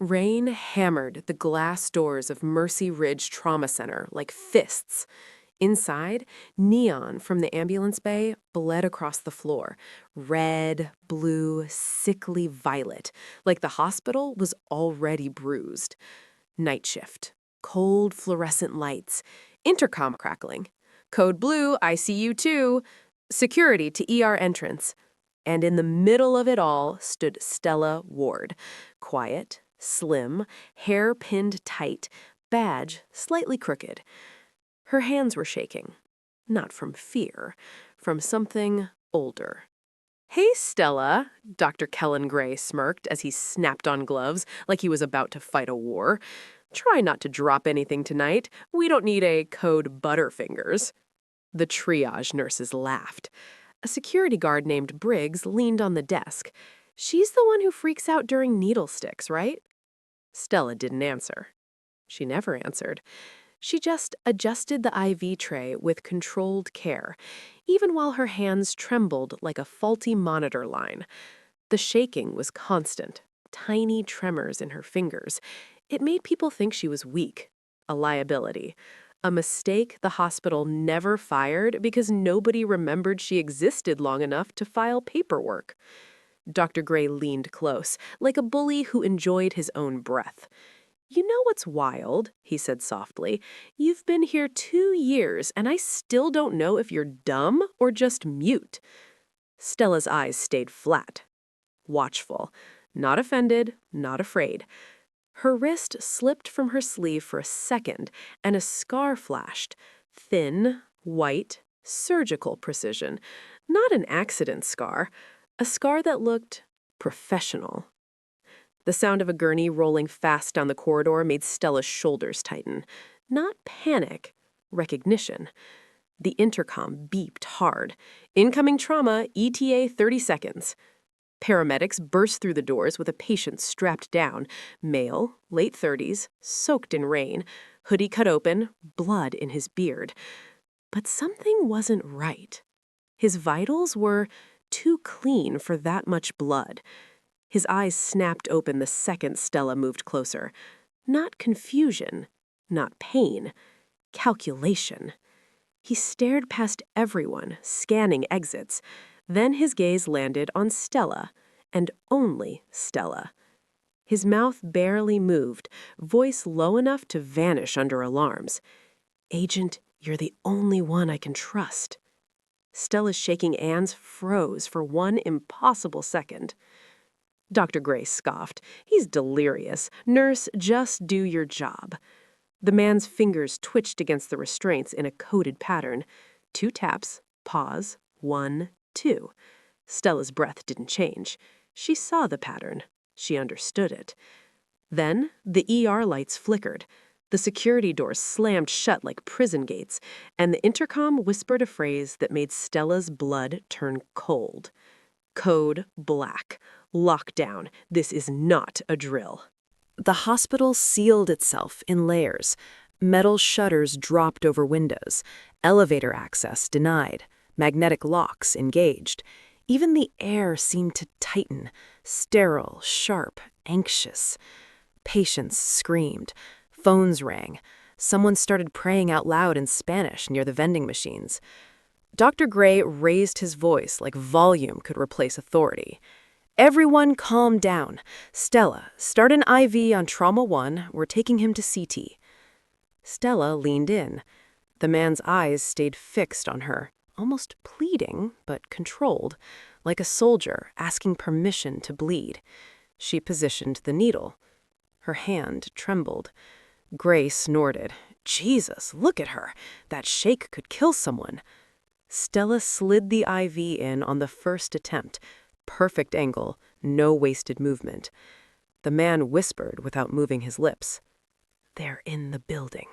Rain hammered the glass doors of Mercy Ridge Trauma Center like fists. Inside, neon from the ambulance bay bled across the floor. Red, blue, sickly violet, like the hospital was already bruised. Night shift. Cold fluorescent lights. Intercom crackling. Code blue, ICU 2. Security to ER entrance. And in the middle of it all stood Stella Ward. Quiet, slim, hair pinned tight, badge slightly crooked. Her hands were shaking. Not from fear, from something older. "Hey, Stella," Dr. Kellen Gray smirked as he snapped on gloves like he was about to fight a war. "Try not to drop anything tonight. We don't need a code Butterfingers." The triage nurses laughed. A security guard named Briggs leaned on the desk. "She's the one who freaks out during needle sticks, right?" Stella didn't answer. She never answered. She just adjusted the IV tray with controlled care, even while her hands trembled like a faulty monitor line. The shaking was constant, tiny tremors in her fingers. It made people think she was weak, a liability, a mistake the hospital never fired because nobody remembered she existed long enough to file paperwork. Dr. Gray leaned close, like a bully who enjoyed his own breath. "You know what's wild?" he said softly. "You've been here 2 years, and I still don't know if you're dumb or just mute." Stella's eyes stayed flat, watchful, not offended, not afraid. Her wrist slipped from her sleeve for a second, and a scar flashed. Thin, white, surgical precision. Not an accident scar. A scar that looked professional. The sound of a gurney rolling fast down the corridor made Stella's shoulders tighten. Not panic, recognition. The intercom beeped hard. "Incoming trauma, ETA 30 seconds. Paramedics burst through the doors with a patient strapped down. Male, late 30s, soaked in rain, hoodie cut open, blood in his beard. But something wasn't right. His vitals were too clean for that much blood. His eyes snapped open the second Stella moved closer. Not confusion, not pain, calculation. He stared past everyone, scanning exits. Then his gaze landed on Stella, and only Stella. His mouth barely moved, voice low enough to vanish under alarms. "Agent, you're the only one I can trust." Stella's shaking hands froze for one impossible second. Dr. Gray scoffed. "He's delirious. Nurse, just do your job." The man's fingers twitched against the restraints in a coded pattern. 2 taps, pause, 1, 2. Stella's breath didn't change. She saw the pattern. She understood it. Then the ER lights flickered. The security doors slammed shut like prison gates, and the intercom whispered a phrase that made Stella's blood turn cold. "Code black. Lockdown. This is not a drill." The hospital sealed itself in layers. Metal shutters dropped over windows. Elevator access denied. Magnetic locks engaged. Even the air seemed to tighten. Sterile, sharp, anxious. Patients screamed. Phones rang. Someone started praying out loud in Spanish near the vending machines. Dr. Gray raised his voice like volume could replace authority. "Everyone calm down. Stella, start an IV on Trauma 1. We're taking him to CT." Stella leaned in. The man's eyes stayed fixed on her, almost pleading, but controlled, like a soldier asking permission to bleed. She positioned the needle. Her hand trembled. Gray snorted. "Jesus, look at her. That shake could kill someone." Stella slid the IV in on the first attempt. Perfect angle, no wasted movement. The man whispered without moving his lips. "They're in the building."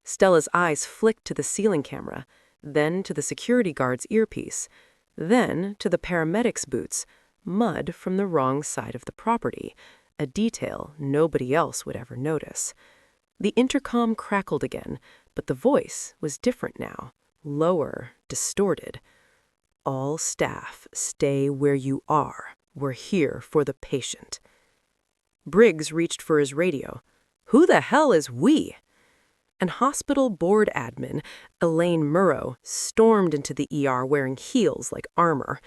Stella's eyes flicked to the ceiling camera, then to the security guard's earpiece, then to the paramedic's boots, mud from the wrong side of the property, a detail nobody else would ever notice. The intercom crackled again, but the voice was different now, lower, distorted. "All staff, stay where you are. We're here for the patient." Briggs reached for his radio. "Who the hell is we?" And hospital board admin, Elaine Murrow, stormed into the ER wearing heels like armor.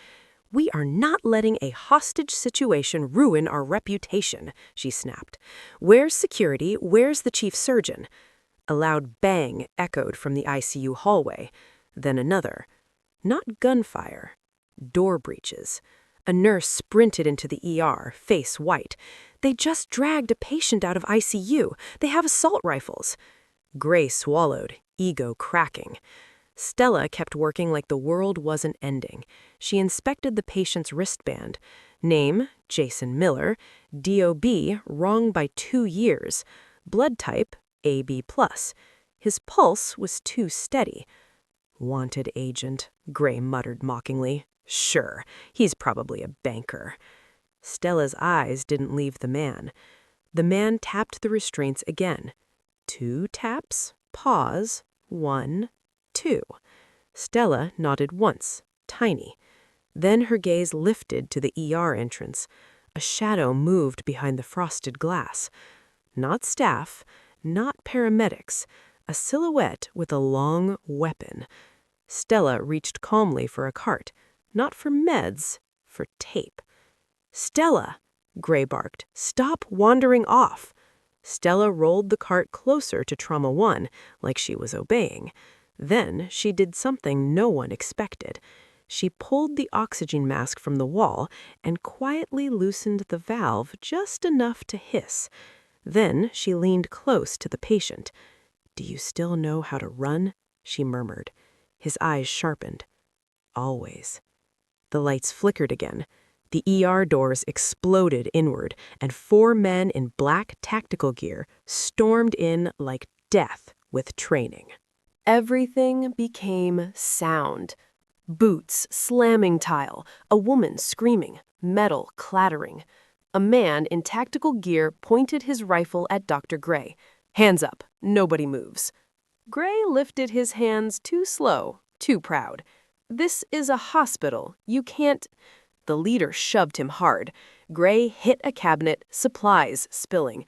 "We are not letting a hostage situation ruin our reputation," she snapped. "Where's security? Where's the chief surgeon?" A loud bang echoed from the ICU hallway. Then another. Not gunfire. Door breaches. A nurse sprinted into the ER, face white. "They just dragged a patient out of ICU. They have assault rifles." Gray swallowed, ego cracking. Stella kept working like the world wasn't ending. She inspected the patient's wristband. Name, Jason Miller. DOB, wrong by 2 years. Blood type, AB+. His pulse was too steady. "Wanted agent," Gray muttered mockingly. "Sure, he's probably a banker." Stella's eyes didn't leave the man. The man tapped the restraints again. 2 taps, pause, 1, 2. Stella nodded once, tiny. Then her gaze lifted to the ER entrance. A shadow moved behind the frosted glass. Not staff, not paramedics. A silhouette with a long weapon. Stella reached calmly for a cart. Not for meds, for tape. "Stella!" Gray barked. "Stop wandering off!" Stella rolled the cart closer to Trauma 1, like she was obeying. Then she did something no one expected. She pulled the oxygen mask from the wall and quietly loosened the valve just enough to hiss. Then she leaned close to the patient. "Do you still know how to run?" she murmured. His eyes sharpened. "Always." The lights flickered again. The ER doors exploded inward, and 4 men in black tactical gear stormed in like death with training. Everything became sound. Boots slamming tile, a woman screaming, metal clattering. A man in tactical gear pointed his rifle at Dr. Gray. "Hands up, nobody moves." Gray lifted his hands too slow, too proud. "This is a hospital, you can't—" The leader shoved him hard. Gray hit a cabinet, supplies spilling.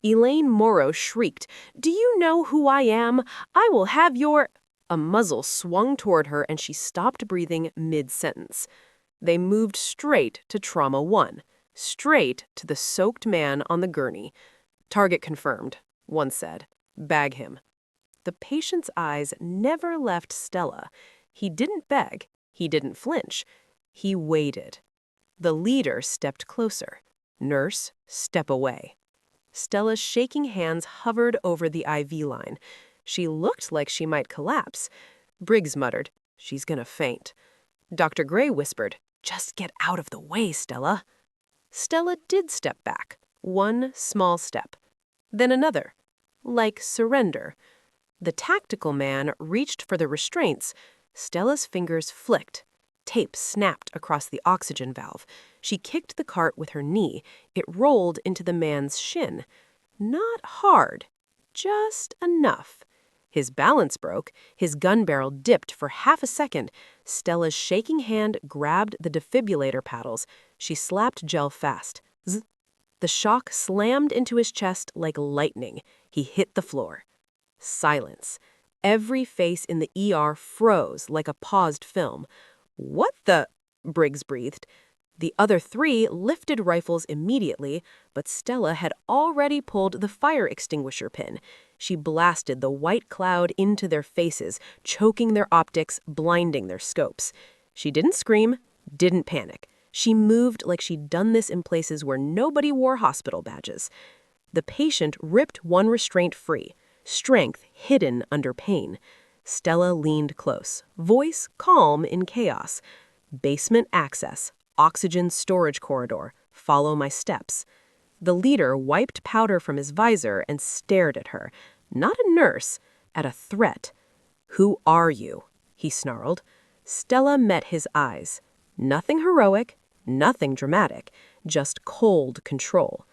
Elaine Morrow shrieked, "Do you know who I am? I will have your—" A muzzle swung toward her and she stopped breathing mid-sentence. They moved straight to Trauma 1, straight to the soaked man on the gurney. "Target confirmed," one said. "Bag him." The patient's eyes never left Stella. He didn't beg. He didn't flinch. He waited. The leader stepped closer. "Nurse, step away." Stella's shaking hands hovered over the IV line. She looked like she might collapse. Briggs muttered, "She's gonna faint." Dr. Gray whispered, "Just get out of the way, Stella." Stella did step back. One small step. Then another. Like surrender. The tactical man reached for the restraints. Stella's fingers flicked. Tape snapped across the oxygen valve. She kicked the cart with her knee. It rolled into the man's shin. Not hard, just enough. His balance broke. His gun barrel dipped for half a second. Stella's shaking hand grabbed the defibrillator paddles. She slapped gel fast. Zzz. The shock slammed into his chest like lightning. He hit the floor. Silence. Every face in the ER froze like a paused film. "What the—" Briggs breathed. The other 3 lifted rifles immediately, but Stella had already pulled the fire extinguisher pin. She blasted the white cloud into their faces, choking their optics, blinding their scopes. She didn't scream, didn't panic. She moved like she'd done this in places where nobody wore hospital badges. The patient ripped one restraint free, strength hidden under pain. Stella leaned close, voice calm in chaos. "Basement access, oxygen storage corridor, follow my steps." The leader wiped powder from his visor and stared at her. Not a nurse, at a threat. "Who are you?" he snarled. Stella met his eyes. Nothing heroic, nothing dramatic, just cold control.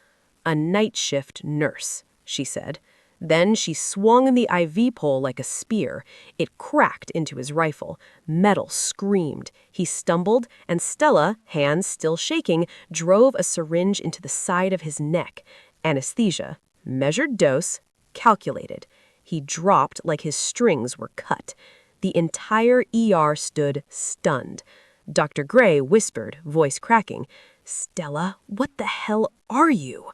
"A night shift nurse," she said. Then she swung the IV pole like a spear. It cracked into his rifle. Metal screamed. He stumbled, and Stella, hands still shaking, drove a syringe into the side of his neck. Anesthesia. Measured dose. Calculated. He dropped like his strings were cut. The entire ER stood stunned. Dr. Gray whispered, voice cracking, "Stella, what the hell are you?"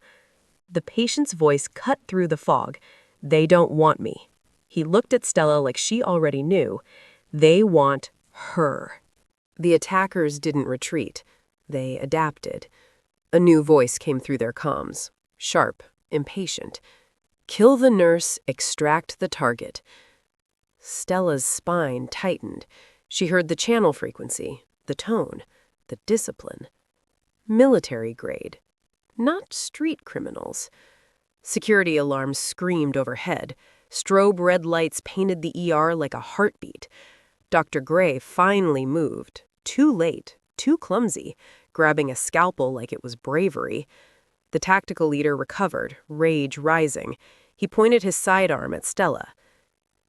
The patient's voice cut through the fog. "They don't want me." He looked at Stella like she already knew. "They want her." The attackers didn't retreat. They adapted. A new voice came through their comms, sharp, impatient. "Kill the nurse, extract the target." Stella's spine tightened. She heard the channel frequency, the tone, the discipline. Military grade. Not street criminals. Security alarms screamed overhead. Strobe red lights painted the ER like a heartbeat. Dr. Gray finally moved. Too late, too clumsy, grabbing a scalpel like it was bravery. The tactical leader recovered, rage rising. He pointed his sidearm at Stella.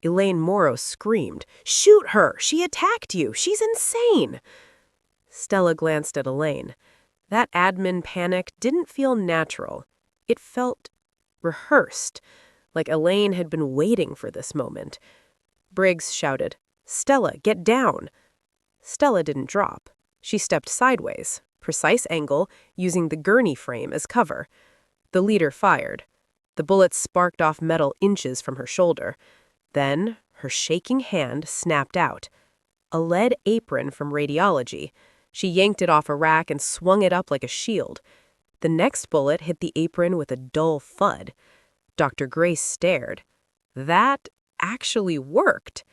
Elaine Morrow screamed, "Shoot her! She attacked you! She's insane!" Stella glanced at Elaine. That admin panic didn't feel natural. It felt rehearsed, like Elaine had been waiting for this moment. Briggs shouted, "Stella, get down!" Stella didn't drop. She stepped sideways, precise angle, using the gurney frame as cover. The leader fired. The bullets sparked off metal inches from her shoulder. Then her shaking hand snapped out. A lead apron from radiology. She yanked it off a rack and swung it up like a shield. The next bullet hit the apron with a dull thud. Dr. Grace stared. That actually worked.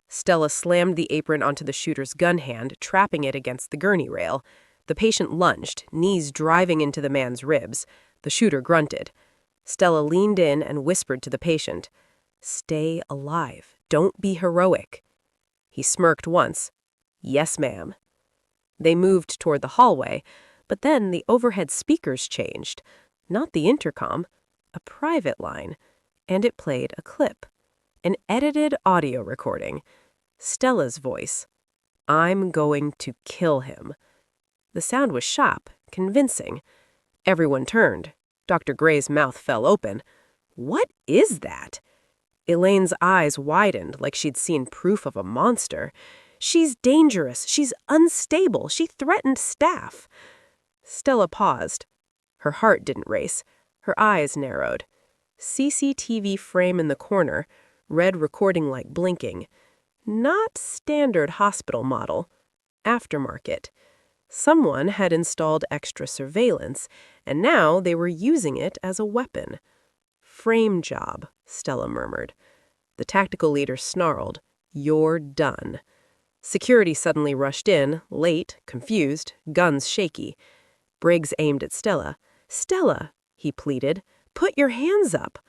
Stella slammed the apron onto the shooter's gun hand, trapping it against the gurney rail. The patient lunged, knees driving into the man's ribs. The shooter grunted. Stella leaned in and whispered to the patient, "Stay alive. Don't be heroic." He smirked once. "Yes, ma'am." They moved toward the hallway, but then the overhead speakers changed. Not the intercom, a private line, and it played a clip. An edited audio recording. Stella's voice. "I'm going to kill him." The sound was sharp, convincing. Everyone turned. Dr. Gray's mouth fell open. "What is that?" Elaine's eyes widened like she'd seen proof of a monster. "She's dangerous. She's unstable. She threatened staff." Stella paused. Her heart didn't race. Her eyes narrowed. CCTV frame in the corner, red recording light blinking. Not standard hospital model. Aftermarket. Someone had installed extra surveillance, and now they were using it as a weapon. "Frame job," Stella murmured. The tactical leader snarled, "You're done." Security suddenly rushed in, late, confused, guns shaky. Briggs aimed at Stella. "Stella," he pleaded, "put your hands up."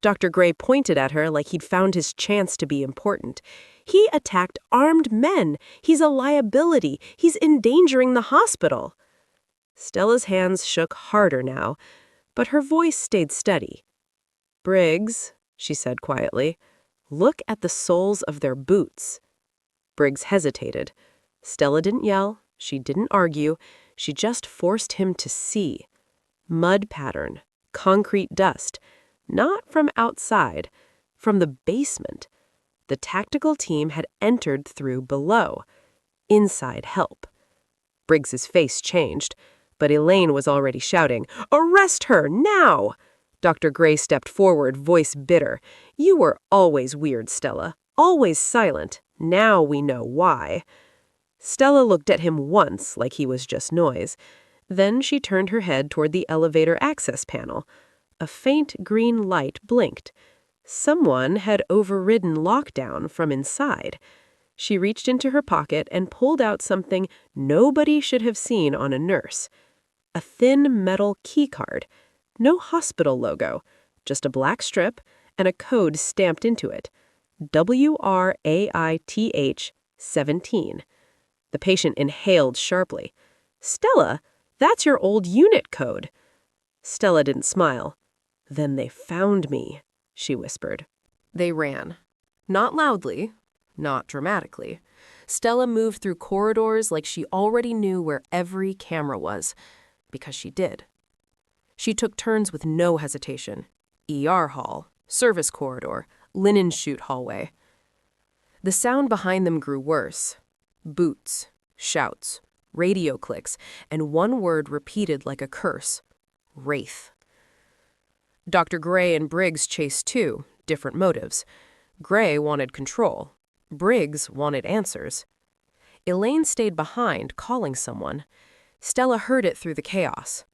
Dr. Gray pointed at her like he'd found his chance to be important. "He attacked armed men. He's a liability. He's endangering the hospital." Stella's hands shook harder now, but her voice stayed steady. "Briggs," she said quietly, "look at the soles of their boots." Briggs hesitated. Stella didn't yell. She didn't argue. She just forced him to see. Mud pattern, concrete dust. Not from outside, from the basement. The tactical team had entered through below. Inside help. Briggs's face changed, but Elaine was already shouting, "Arrest her, now!" Dr. Gray stepped forward, voice bitter. "You were always weird, Stella. Always silent. Now we know why." Stella looked at him once like he was just noise. Then she turned her head toward the elevator access panel. A faint green light blinked. Someone had overridden lockdown from inside. She reached into her pocket and pulled out something nobody should have seen on a nurse. A thin metal keycard. No hospital logo, just a black strip and a code stamped into it. WRAITH 17. The patient inhaled sharply. "Stella, that's your old unit code." Stella didn't smile. "Then they found me." she whispered. They ran. Not loudly, not dramatically. Stella moved through corridors like she already knew where every camera was, because she did. She took turns with no hesitation. ER hall, service corridor, linen chute hallway. The sound behind them grew worse. Boots, shouts, radio clicks, and one word repeated like a curse. Wraith. Dr. Gray and Briggs chased too, different motives. Gray wanted control. Briggs wanted answers. Elaine stayed behind, calling someone. Stella heard it through the chaos.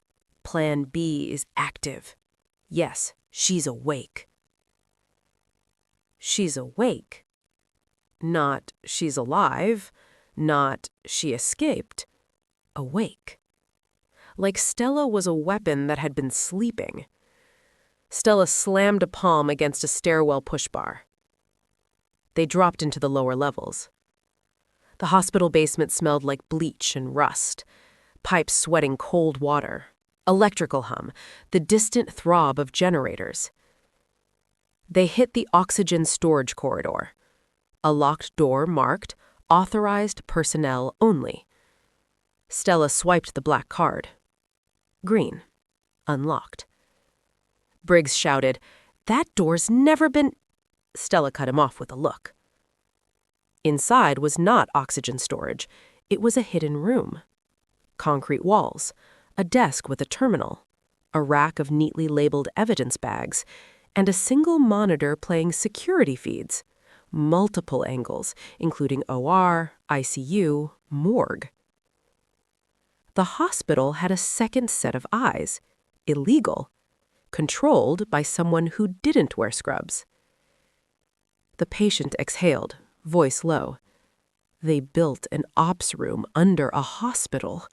Plan B is active. Yes, she's awake. She's awake. Not she's alive. Not she escaped. Awake. Like Stella was a weapon that had been sleeping. Stella slammed a palm against a stairwell pushbar. They dropped into the lower levels. The hospital basement smelled like bleach and rust, pipes sweating cold water, electrical hum, the distant throb of generators. They hit the oxygen storage corridor, a locked door marked Authorized Personnel Only. Stella swiped the black card. Green. Unlocked. Briggs shouted, "That door's never been—" Stella cut him off with a look. Inside was not oxygen storage. It was a hidden room. Concrete walls, a desk with a terminal, a rack of neatly labeled evidence bags, and a single monitor playing security feeds. Multiple angles, including OR, ICU, morgue. The hospital had a second set of eyes, illegal, controlled by someone who didn't wear scrubs. The patient exhaled, voice low. They built an ops room under a hospital.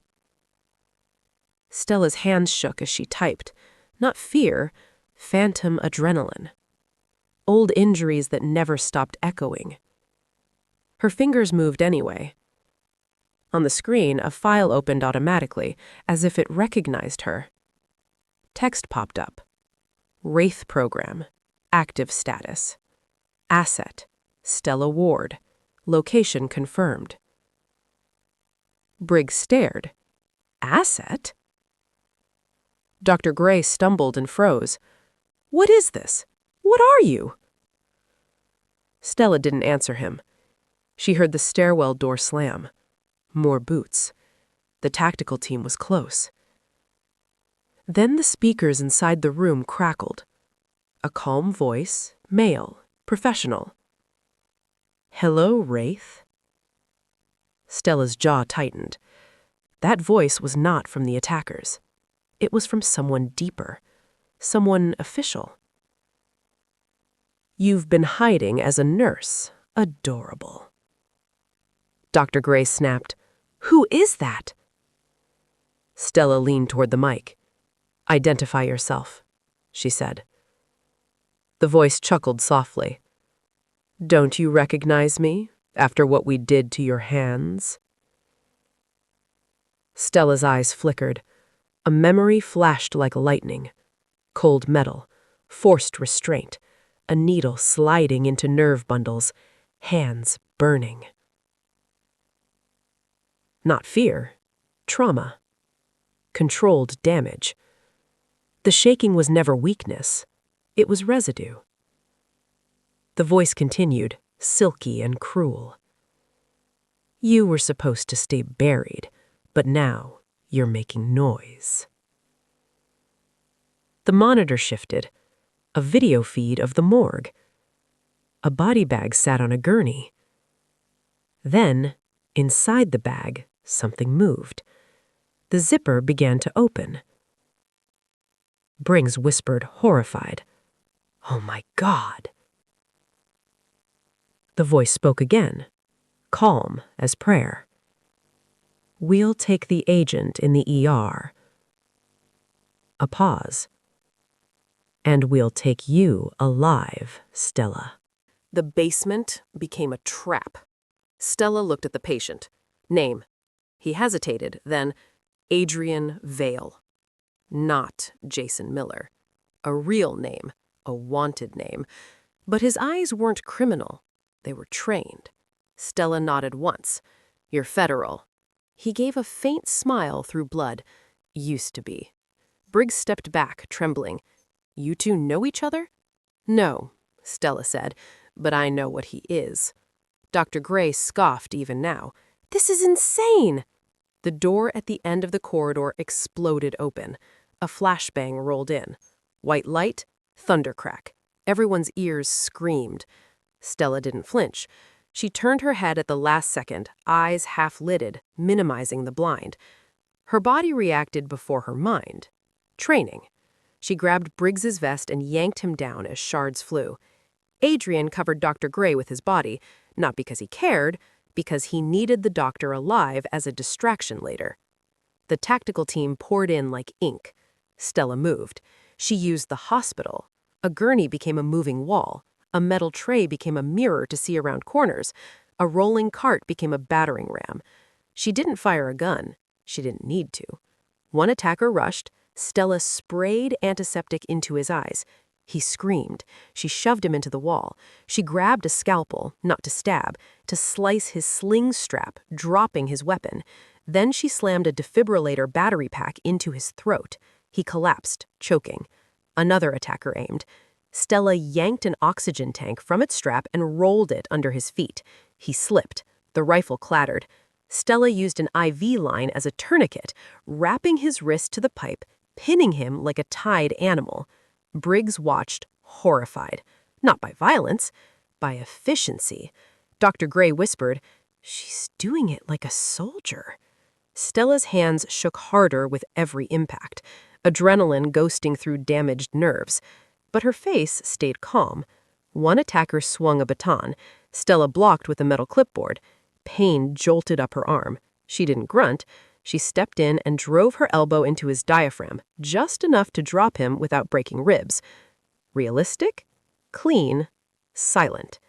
Stella's hands shook as she typed, not fear, phantom adrenaline. Old injuries that never stopped echoing. Her fingers moved anyway. On the screen, a file opened automatically, as if it recognized her. Text popped up. Wraith program. Active status. Asset. Stella Ward. Location confirmed. Briggs stared. Asset? Dr. Gray stumbled and froze. What is this? What are you? Stella didn't answer him. She heard the stairwell door slam. More boots. The tactical team was close. Then the speakers inside the room crackled. A calm voice, male, professional. Hello, Wraith? Stella's jaw tightened. That voice was not from the attackers. It was from someone deeper, someone official. You've been hiding as a nurse. Adorable. Dr. Gray snapped. Who is that? Stella leaned toward the mic. Identify yourself, she said. The voice chuckled softly. Don't you recognize me after what we did to your hands? Stella's eyes flickered. A memory flashed like lightning. Cold metal, forced restraint, a needle sliding into nerve bundles, hands burning. Not fear, trauma. Controlled damage. The shaking was never weakness. It was residue. The voice continued, silky and cruel. You were supposed to stay buried, but now you're making noise. The monitor shifted. A video feed of the morgue. A body bag sat on a gurney. Then, inside the bag, something moved. The zipper began to open. Briggs whispered, horrified. Oh my God. The voice spoke again, calm as prayer. We'll take the agent in the ER. A pause. And we'll take you alive, Stella. The basement became a trap. Stella looked at the patient. Name. He hesitated, then Adrian Vale. Not Jason Miller. A real name, a wanted name. But his eyes weren't criminal. They were trained. Stella nodded once. "You're federal." He gave a faint smile through blood. "Used to be." Briggs stepped back, trembling. "You two know each other?" "No," Stella said, "but I know what he is." Dr. Gray scoffed even now. "This is insane!" The door at the end of the corridor exploded open. A flashbang rolled in. White light, thunder crack. Everyone's ears screamed. Stella didn't flinch. She turned her head at the last second, eyes half-lidded, minimizing the blind. Her body reacted before her mind. Training. She grabbed Briggs's vest and yanked him down as shards flew. Adrian covered Dr. Gray with his body, not because he cared, because he needed the doctor alive as a distraction later. The tactical team poured in like ink. Stella moved. She used the hospital. A gurney became a moving wall. A metal tray became a mirror to see around corners. A rolling cart became a battering ram. She didn't fire a gun. She didn't need to. One attacker rushed. Stella sprayed antiseptic into his eyes. He screamed. She shoved him into the wall. She grabbed a scalpel, not to stab, to slice his sling strap, dropping his weapon. Then she slammed a defibrillator battery pack into his throat. He collapsed, choking. Another attacker aimed. Stella yanked an oxygen tank from its strap and rolled it under his feet. He slipped. The rifle clattered. Stella used an IV line as a tourniquet, wrapping his wrist to the pipe, pinning him like a tied animal. Briggs watched, horrified. Not by violence, by efficiency. Dr. Gray whispered, "She's doing it like a soldier." Stella's hands shook harder with every impact, adrenaline ghosting through damaged nerves. But her face stayed calm. One attacker swung a baton. Stella blocked with a metal clipboard. Pain jolted up her arm. She didn't grunt. She stepped in and drove her elbow into his diaphragm, just enough to drop him without breaking ribs. Realistic? Clean? Silent.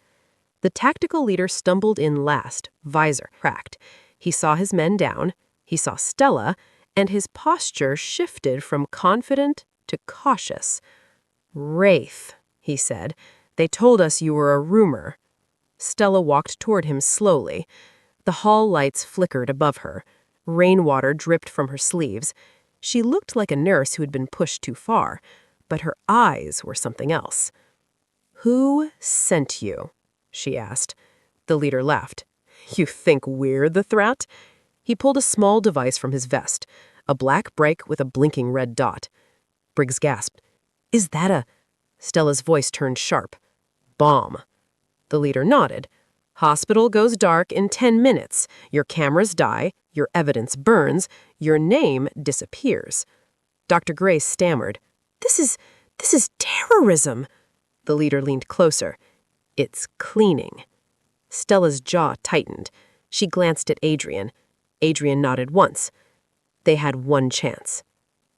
The tactical leader stumbled in last, visor cracked. He saw his men down. He saw Stella, and his posture shifted from confident to cautious. "Wraith," he said. "They told us you were a rumor." Stella walked toward him slowly. The hall lights flickered above her. Rainwater dripped from her sleeves. She looked like a nurse who had been pushed too far, but her eyes were something else. "Who sent you?" she asked. The leader laughed. "You think we're the threat?" He pulled a small device from his vest, a black break with a blinking red dot. Briggs gasped. "Is that a—" Stella's voice turned sharp. "Bomb." The leader nodded. "Hospital goes dark in 10 minutes. Your cameras die. Your evidence burns. Your name disappears." Dr. Gray stammered. This is terrorism." The leader leaned closer. "It's cleaning." Stella's jaw tightened. She glanced at Adrian. Adrian nodded once. They had one chance.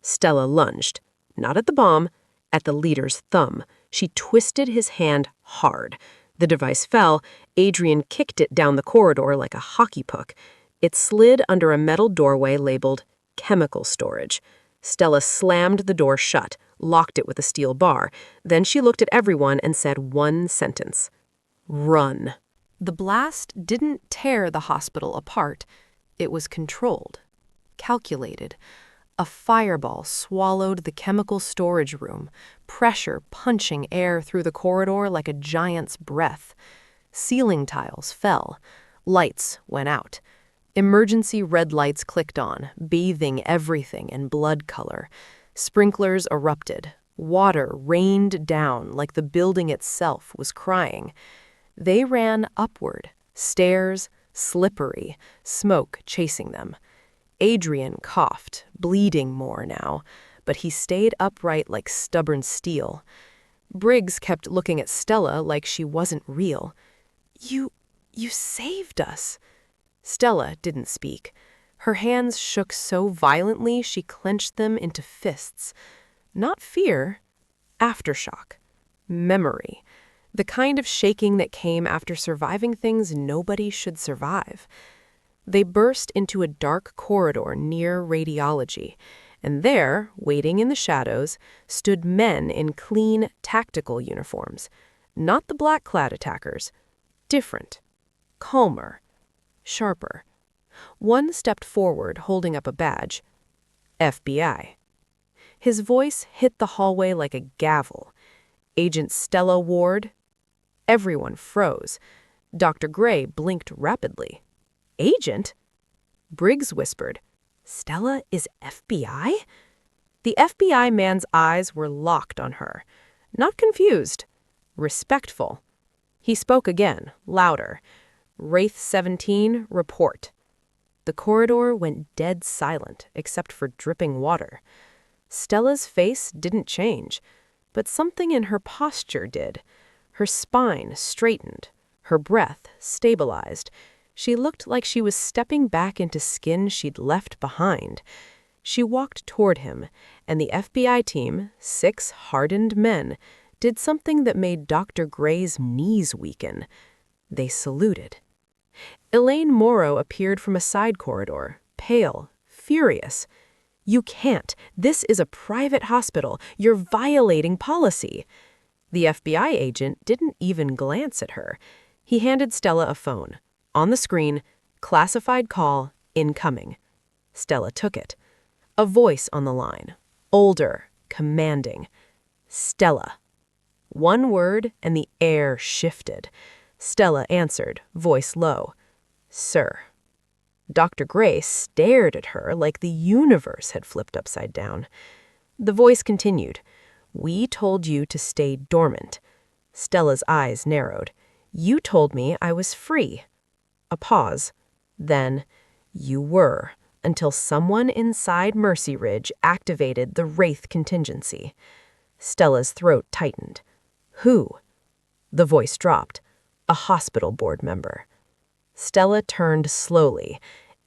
Stella lunged. Not at the bomb, at the leader's thumb. She twisted his hand hard. The device fell. Adrian kicked it down the corridor like a hockey puck. It slid under a metal doorway labeled chemical storage. Stella slammed the door shut, locked it with a steel bar. Then she looked at everyone and said one sentence. "Run." The blast didn't tear the hospital apart. It was controlled, calculated. A fireball swallowed the chemical storage room, pressure punching air through the corridor like a giant's breath. Ceiling tiles fell. Lights went out. Emergency red lights clicked on, bathing everything in blood color. Sprinklers erupted. Water rained down like the building itself was crying. They ran upward, stairs, slippery, smoke chasing them. Adrian coughed, bleeding more now, but he stayed upright like stubborn steel. Briggs kept looking at Stella like she wasn't real. You saved us." Stella didn't speak. Her hands shook so violently she clenched them into fists. Not fear, aftershock, memory. The kind of shaking that came after surviving things nobody should survive. They burst into a dark corridor near radiology. And there, waiting in the shadows, stood men in clean, tactical uniforms. Not the black-clad attackers. Different. Calmer. Sharper. One stepped forward, holding up a badge. FBI. His voice hit the hallway like a gavel. Agent Stella Ward. Everyone froze. Dr. Gray blinked rapidly. Agent? Briggs whispered. Stella is FBI? The FBI man's eyes were locked on her. Not confused. Respectful. He spoke again, louder. Wraith 17, report. The corridor went dead silent, except for dripping water. Stella's face didn't change, but something in her posture did. Her spine straightened. Her breath stabilized. She looked like she was stepping back into skin she'd left behind. She walked toward him, and the FBI team, 6 hardened men, did something that made Dr. Gray's knees weaken. They saluted. Elaine Morrow appeared from a side corridor, pale, furious. You can't. This is a private hospital. You're violating policy. The FBI agent didn't even glance at her. He handed Stella a phone. On the screen, classified call, incoming. Stella took it. A voice on the line, older, commanding. Stella. One word, and the air shifted. Stella answered, voice low. Sir. Dr. Gray stared at her like the universe had flipped upside down. The voice continued. We told you to stay dormant. Stella's eyes narrowed. You told me I was free. A pause. Then, you were, until someone inside Mercy Ridge activated the Wraith contingency. Stella's throat tightened. Who? The voice dropped. A hospital board member. Stella turned slowly.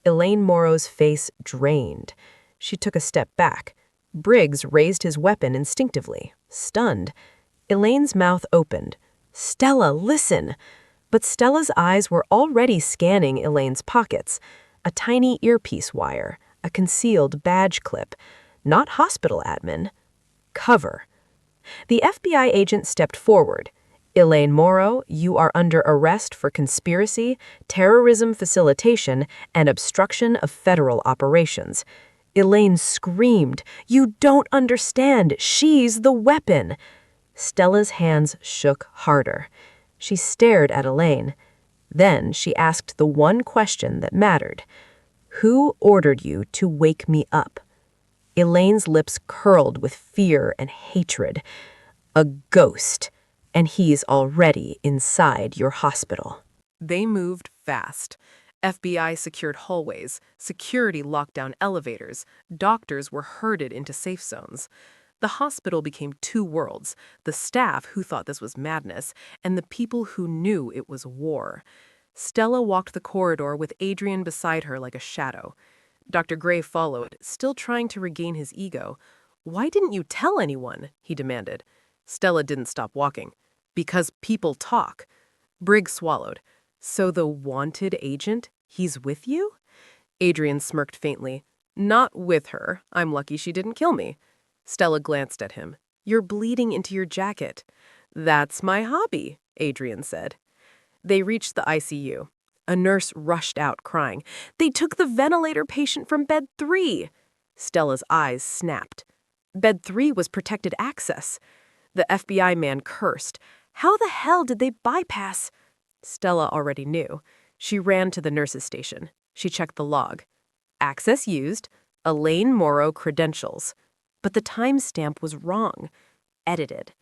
Elaine Morrow's face drained. She took a step back. Briggs raised his weapon instinctively, stunned. Elaine's mouth opened. Stella, listen! But Stella's eyes were already scanning Elaine's pockets. A tiny earpiece wire, a concealed badge clip. Not hospital admin. Cover. The FBI agent stepped forward. Elaine Morrow, you are under arrest for conspiracy, terrorism facilitation, and obstruction of federal operations. Elaine screamed, You don't understand! She's the weapon! Stella's hands shook harder. She stared at Elaine. Then she asked the one question that mattered. Who ordered you to wake me up? Elaine's lips curled with fear and hatred. A ghost, and he's already inside your hospital. They moved fast. FBI secured hallways, security locked down elevators, doctors were herded into safe zones. The hospital became 2 worlds, the staff who thought this was madness, and the people who knew it was war. Stella walked the corridor with Adrian beside her like a shadow. Dr. Gray followed, still trying to regain his ego. Why didn't you tell anyone? He demanded. Stella didn't stop walking. Because people talk. Briggs swallowed. So the wanted agent, he's with you? Adrian smirked faintly. Not with her. I'm lucky she didn't kill me. Stella glanced at him. You're bleeding into your jacket. That's my hobby, Adrian said. They reached the ICU. A nurse rushed out, crying. They took the ventilator patient from bed 3. Stella's eyes snapped. Bed 3 was protected access. The FBI man cursed. How the hell did they bypass? Stella already knew. She ran to the nurse's station. She checked the log. Access used. Elaine Morrow credentials. But the timestamp was wrong. Edited.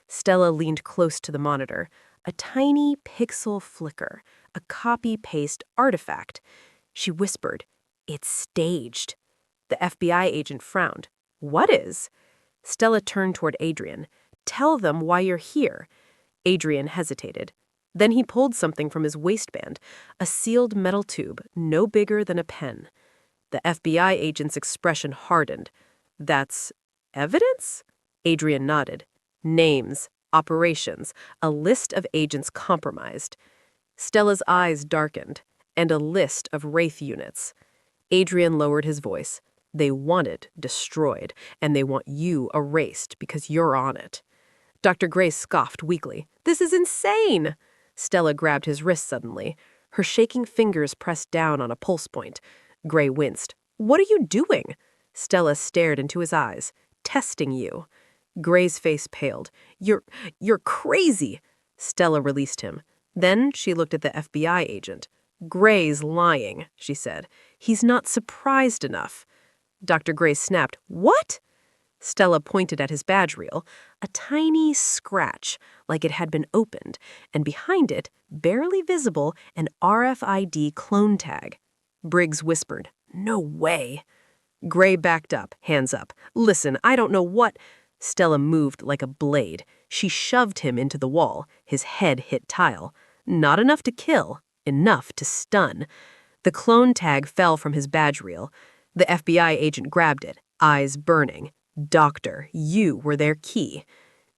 Stella leaned close to the monitor. A tiny pixel flicker. A copy-paste artifact. She whispered, It's staged. The FBI agent frowned. What is? Stella turned toward Adrian. Tell them why you're here. Adrian hesitated. Then he pulled something from his waistband, a sealed metal tube, no bigger than a pen. The FBI agent's expression hardened. That's evidence? Adrian nodded. Names, operations, a list of agents compromised. Stella's eyes darkened, and a list of Wraith units. Adrian lowered his voice. They want it destroyed, and they want you erased because you're on it. Dr. Gray scoffed weakly. This is insane! Stella grabbed his wrist suddenly. Her shaking fingers pressed down on a pulse point. Gray winced. What are you doing? Stella stared into his eyes. Testing you. Gray's face paled. You're crazy! Stella released him. Then she looked at the FBI agent. Gray's lying, she said. He's not surprised enough. Dr. Gray snapped. What? Stella pointed at his badge reel, a tiny scratch, like it had been opened, and behind it, barely visible, an RFID clone tag. Briggs whispered, No way. Gray backed up, hands up. Listen, I don't know what... Stella moved like a blade. She shoved him into the wall. His head hit tile. Not enough to kill, enough to stun. The clone tag fell from his badge reel. The FBI agent grabbed it, eyes burning. Doctor, you were their key.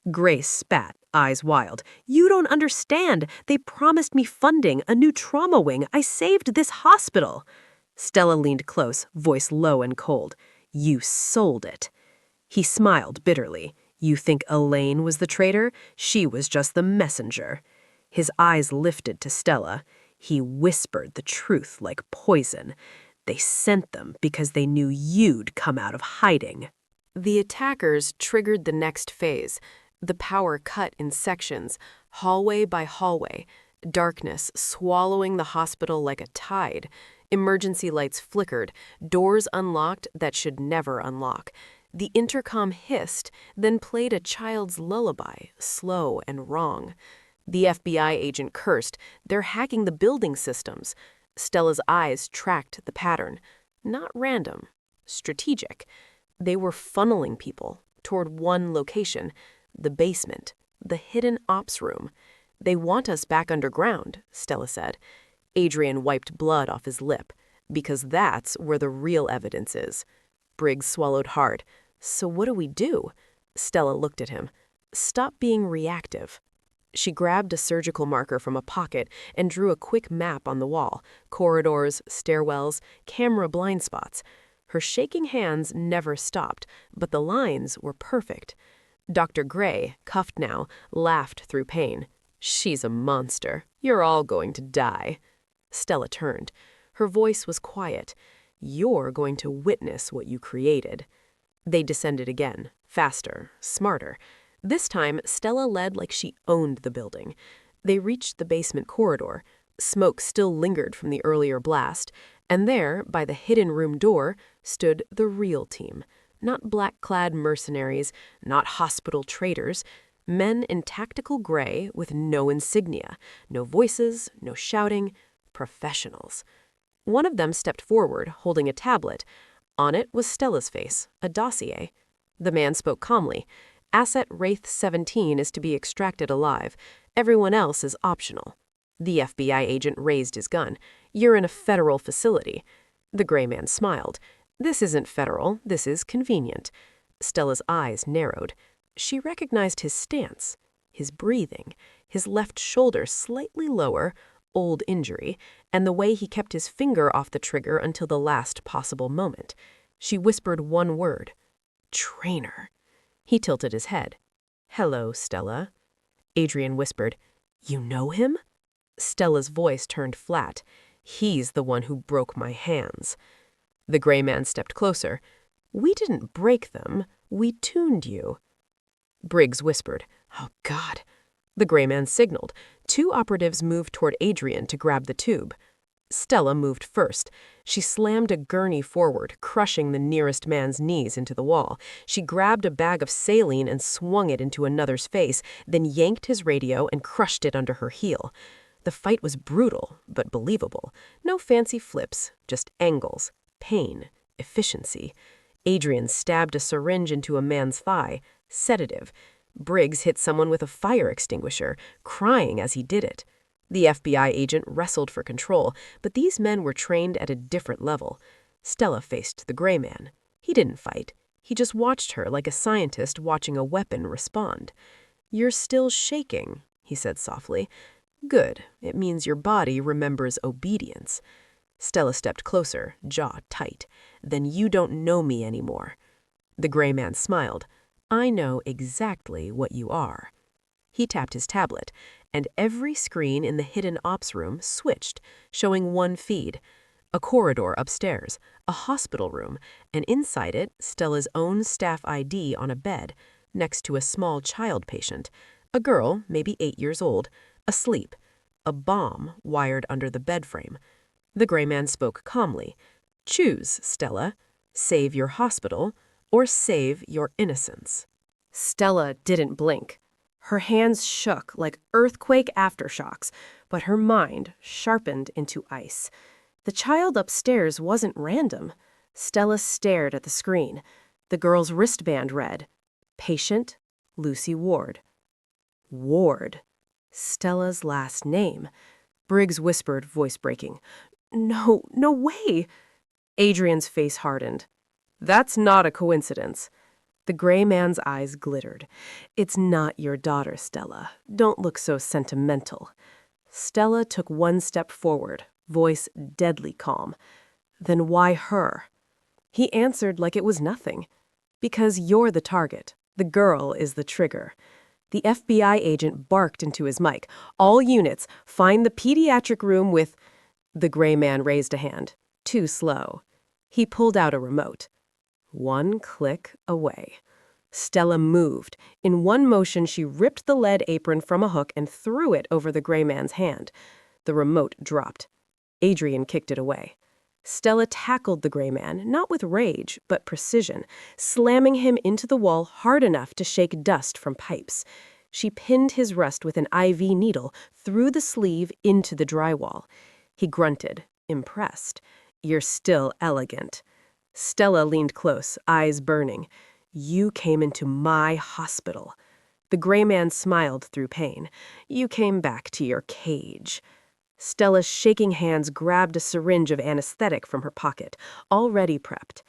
Grace spat, eyes wild. You don't understand. They promised me funding, a new trauma wing. I saved this hospital. Stella leaned close, voice low and cold. You sold it. He smiled bitterly. You think Elaine was the traitor? She was just the messenger. His eyes lifted to Stella. He whispered the truth like poison. They sent them because they knew you'd come out of hiding. The attackers triggered the next phase. The power cut in sections, hallway by hallway, darkness swallowing the hospital like a tide. Emergency lights flickered, doors unlocked that should never unlock. The intercom hissed, then played a child's lullaby, slow and wrong. The FBI agent cursed. They're hacking the building systems. Stella's eyes tracked the pattern. Not random, strategic. They were funneling people toward one location, the basement, the hidden ops room. They want us back underground, Stella said. Adrian wiped blood off his lip, because that's where the real evidence is. Briggs swallowed hard. So what do we do? Stella looked at him. Stop being reactive. She grabbed a surgical marker from a pocket and drew a quick map on the wall. Corridors, stairwells, camera blind spots. Her shaking hands never stopped, but the lines were perfect. Dr. Gray, cuffed now, laughed through pain. She's a monster. You're all going to die. Stella turned. Her voice was quiet. You're going to witness what you created. They descended again, faster, smarter. This time, Stella led like she owned the building. They reached the basement corridor. Smoke still lingered from the earlier blast, and there, by the hidden room door, stood the real team. Not black-clad mercenaries, not hospital traitors, men in tactical gray with no insignia, no voices, no shouting, professionals. One of them stepped forward, holding a tablet. On it was Stella's face, a dossier. The man spoke calmly. Asset Wraith 17 is to be extracted alive. Everyone else is optional. The FBI agent raised his gun. You're in a federal facility. The gray man smiled. This isn't federal, this is convenient. Stella's eyes narrowed. She recognized his stance, his breathing, his left shoulder slightly lower, old injury, and the way he kept his finger off the trigger until the last possible moment. She whispered one word. Trainer. He tilted his head. Hello, Stella. Adrian whispered. You know him? Stella's voice turned flat. He's the one who broke my hands. The gray man stepped closer. We didn't break them. We tuned you. Briggs whispered. Oh, God. The gray man signaled. Two operatives moved toward Adrian to grab the tube. Stella moved first. She slammed a gurney forward, crushing the nearest man's knees into the wall. She grabbed a bag of saline and swung it into another's face, then yanked his radio and crushed it under her heel. The fight was brutal, but believable. No fancy flips, just angles, pain, efficiency. Adrian stabbed a syringe into a man's thigh, sedative. Briggs hit someone with a fire extinguisher, crying as he did it. The FBI agent wrestled for control, but these men were trained at a different level. Stella faced the gray man. He didn't fight. He just watched her like a scientist watching a weapon respond. You're still shaking, he said softly. Good. It means your body remembers obedience. Stella stepped closer, jaw tight. "Then you don't know me anymore." The gray man smiled. "I know exactly what you are." He tapped his tablet, and every screen in the hidden ops room switched, showing one feed. A corridor upstairs, a hospital room, and inside it, Stella's own staff ID on a bed, next to a small child patient, a girl, maybe 8 years old, asleep, a bomb wired under the bed frame. The gray man spoke calmly. "Choose, Stella. Save your hospital or save your innocence." Stella didn't blink. Her hands shook like earthquake aftershocks, but her mind sharpened into ice. The child upstairs wasn't random. Stella stared at the screen. The girl's wristband read, "Patient Lucy Ward." Ward. Stella's last name. Briggs whispered, voice breaking, "No, no way." Adrian's face hardened. "That's not a coincidence." The gray man's eyes glittered. "It's not your daughter, Stella. Don't look so sentimental." Stella took one step forward, voice deadly calm. "Then why her?" He answered like it was nothing. "Because you're the target. The girl is the trigger." The FBI agent barked into his mic. "All units, find the pediatric room with—" The gray man raised a hand. Too slow. He pulled out a remote. One click away. Stella moved. In one motion, she ripped the lead apron from a hook and threw it over the gray man's hand. The remote dropped. Adrian kicked it away. Stella tackled the gray man, not with rage, but precision, slamming him into the wall hard enough to shake dust from pipes. She pinned his wrist with an IV needle through the sleeve into the drywall. He grunted, impressed. "You're still elegant." Stella leaned close, eyes burning. "You came into my hospital." The gray man smiled through pain. "You came back to your cage." Stella's shaking hands grabbed a syringe of anesthetic from her pocket, already prepped.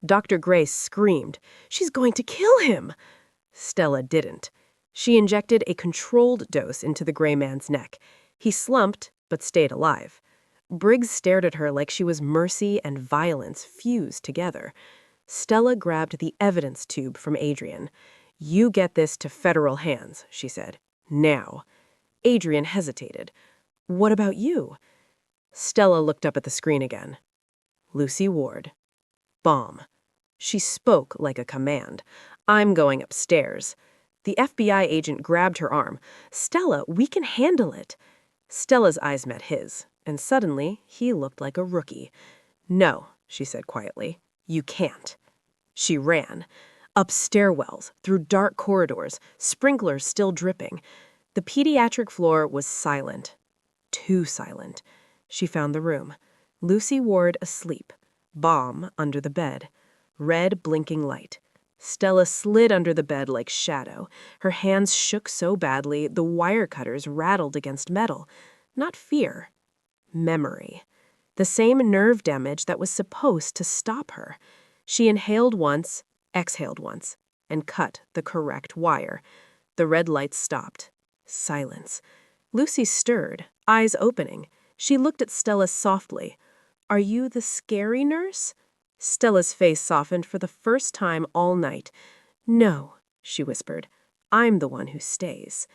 Dr. Grace screamed, "She's going to kill him!" Stella didn't. She injected a controlled dose into the gray man's neck. He slumped, but stayed alive. Briggs stared at her like she was mercy and violence fused together. Stella grabbed the evidence tube from Adrian. "You get this to federal hands," she said. "Now." Adrian hesitated. "What about you?" Stella looked up at the screen again. Lucy Ward. Bomb. She spoke like a command. "I'm going upstairs." The FBI agent grabbed her arm. "Stella, we can handle it." Stella's eyes met his, and suddenly he looked like a rookie. "No," she said quietly. "You can't." She ran. Up stairwells, through dark corridors, sprinklers still dripping. The pediatric floor was silent. Too silent. She found the room. Lucy Ward asleep. Bomb under the bed. Red blinking light. Stella slid under the bed like shadow. Her hands shook so badly the wire cutters rattled against metal. Not fear. Memory. The same nerve damage that was supposed to stop her. She inhaled once, exhaled once, and cut the correct wire. The red lights stopped. Silence. Lucy stirred, eyes opening. She looked at Stella softly. "Are you the scary nurse?" Stella's face softened for the first time all night. "No," she whispered. "I'm the one who stays."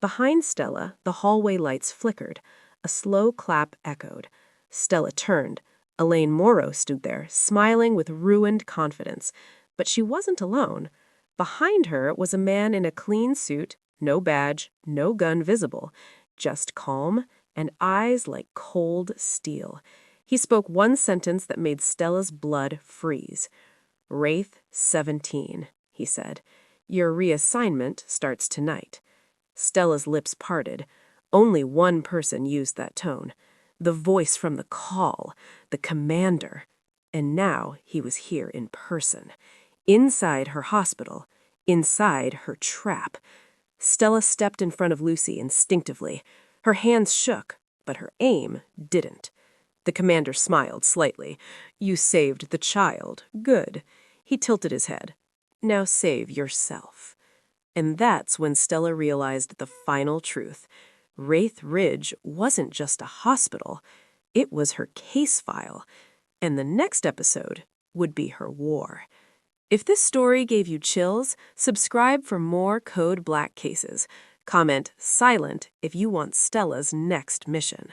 Behind Stella, the hallway lights flickered. A slow clap echoed. Stella turned. Elaine Morrow stood there, smiling with ruined confidence. But she wasn't alone. Behind her was a man in a clean suit, no badge, no gun visible, just calm and eyes like cold steel. He spoke one sentence that made Stella's blood freeze. "Wraith 17, he said. "Your reassignment starts tonight." Stella's lips parted. Only one person used that tone. The voice from the call, the commander. And now he was here in person. Inside her hospital. Inside her trap. Stella stepped in front of Lucy instinctively. Her hands shook, but her aim didn't. The commander smiled slightly. "You saved the child. Good." He tilted his head. "Now save yourself." And that's when Stella realized the final truth. Wraith Ridge wasn't just a hospital. It was her case file, and the next episode would be her war. If this story gave you chills, subscribe for more Code Black cases. Comment silent if you want Stella's next mission.